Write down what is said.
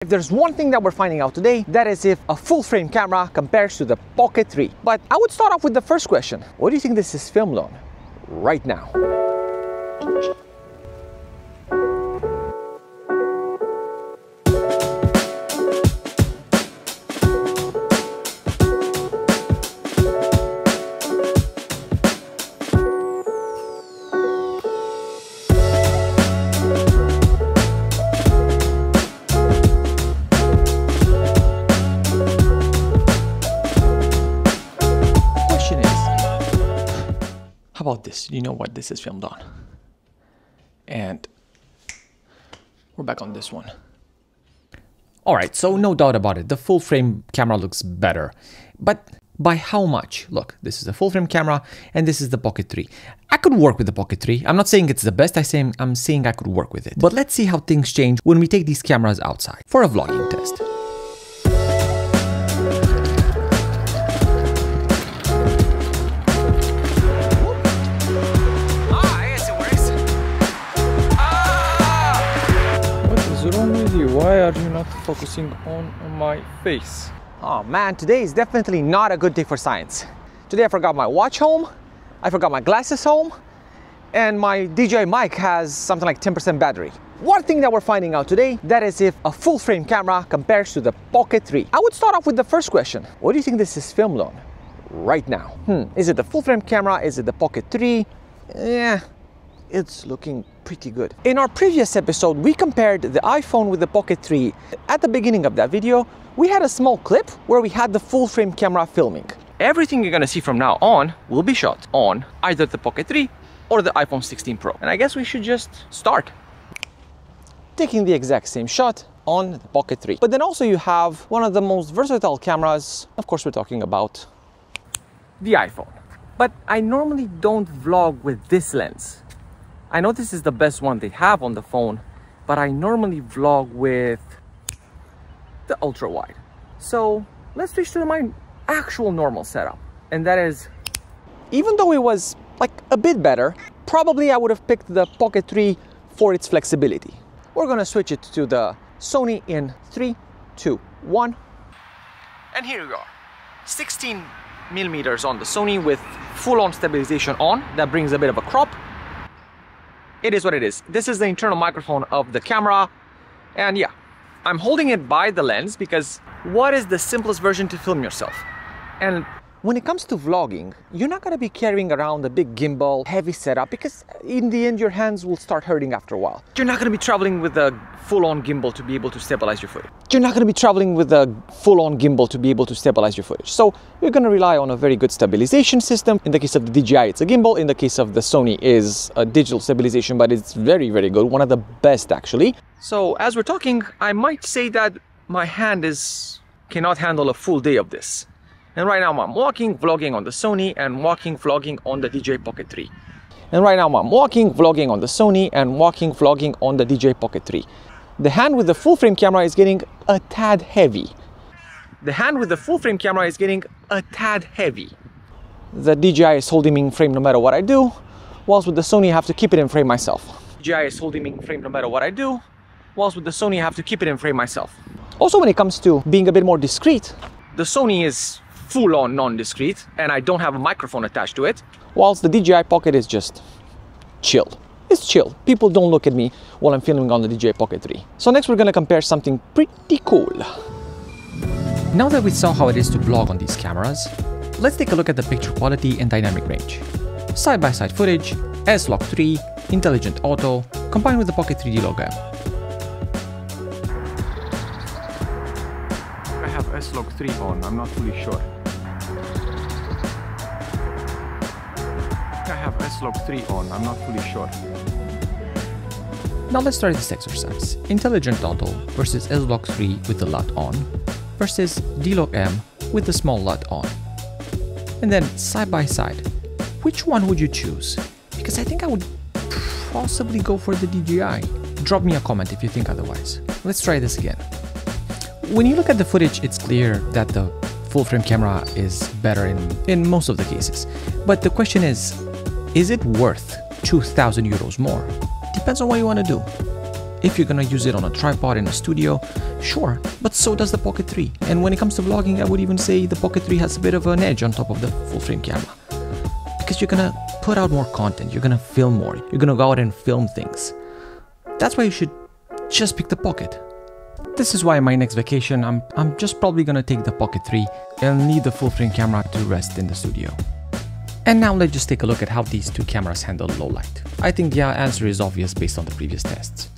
If there's one thing that we're finding out today, that is if a full frame camera compares to the Pocket 3. But I would start off with the first question. What do you think this is filmed on right now? How about this? Do you know what this is filmed on? And we're back on this one. All right, so no doubt about it, the full frame camera looks better. But by how much? Look, this is a full frame camera and this is the Pocket 3. I could work with the Pocket 3. I'm not saying it's the best, I'm saying I could work with it. But let's see how things change when we take these cameras outside for a vlogging test. Why are you not focusing on my face? Oh man, today is definitely not a good day for science. Today I forgot my watch home, I forgot my glasses home, and my DJI mic has something like 10% battery. One thing that we're finding out today, that is if a full frame camera compares to the Pocket 3. I would start off with the first question. What do you think this is filmed on right now? Is it the full frame camera? Is it the Pocket 3? Yeah, it's looking pretty good. In our previous episode, we compared the iPhone with the Pocket 3. At the beginning of that video, we had a small clip where we had the full frame camera filming. Everything you're gonna see from now on will be shot on either the Pocket 3 or the iPhone 16 Pro. And I guess we should just start taking the exact same shot on the Pocket 3. But then also you have one of the most versatile cameras. Of course, we're talking about the iPhone. But I normally don't vlog with this lens. I know this is the best one they have on the phone, but I normally vlog with the ultra wide. So let's switch to my actual normal setup. And that is, even though it was like a bit better, probably I would have picked the Pocket 3 for its flexibility. We're gonna switch it to the Sony in 3, 2, 1. And here we are, 16mm on the Sony with full-on stabilization on. That brings a bit of a crop. It is what it is. This is the internal microphone of the camera. And yeah, I'm holding it by the lens because what is the simplest version to film yourself? And when it comes to vlogging, you're not gonna be carrying around a big gimbal, heavy setup, because in the end, your hands will start hurting after a while. You're not gonna be traveling with a full-on gimbal to be able to stabilize your footage. You're not gonna be traveling with a full-on gimbal to be able to stabilize your footage. So you're gonna rely on a very good stabilization system. In the case of the DJI, it's a gimbal. In the case of the Sony, is a digital stabilization, but it's very, very good. One of the best, actually. So as we're talking, I might say that my hand cannot handle a full day of this. And right now I'm walking, vlogging on the Sony, and walking, vlogging on the DJI Pocket 3. And right now I'm walking, vlogging on the Sony, and walking, vlogging on the DJI Pocket 3. The hand with the full frame camera is getting a tad heavy. The hand with the full frame camera is getting a tad heavy. The DJI is holding me in frame no matter what I do, whilst with the Sony I have to keep it in frame myself. DJI is holding me in frame no matter what I do, whilst with the Sony I have to keep it in frame myself. Also, when it comes to being a bit more discreet, the Sony is full-on non-discreet and I don't have a microphone attached to it, whilst the DJI Pocket is just chill. It's chill. People don't look at me while I'm filming on the DJI Pocket 3. So next we're gonna compare something pretty cool. Now that we saw how it is to vlog on these cameras, let's take a look at the picture quality and dynamic range. Side-by-side footage, S-Log 3, Intelligent Auto, combined with the Pocket 3D Log M. I have S-Log 3 on, I'm not fully sure. I have S-Log 3 on, I'm not fully sure. Now let's try this exercise. Intelligent Auto versus S-Log 3 with the LUT on versus D-Log M with the small LUT on. And then side by side, which one would you choose? Because I think I would possibly go for the DJI. Drop me a comment if you think otherwise. Let's try this again. When you look at the footage, it's clear that the full frame camera is better in most of the cases. But the question is it worth 2,000 euros more? Depends on what you want to do. If you're gonna use it on a tripod in a studio, sure, but so does the Pocket 3. And when it comes to vlogging, I would even say the Pocket 3 has a bit of an edge on top of the full frame camera. Because you're gonna put out more content, you're gonna film more, you're gonna go out and film things. That's why you should just pick the Pocket. This is why in my next vacation, I'm just probably gonna take the Pocket 3 and leave the full frame camera to rest in the studio. And now let's just take a look at how these two cameras handle low light. I think the answer is obvious based on the previous tests.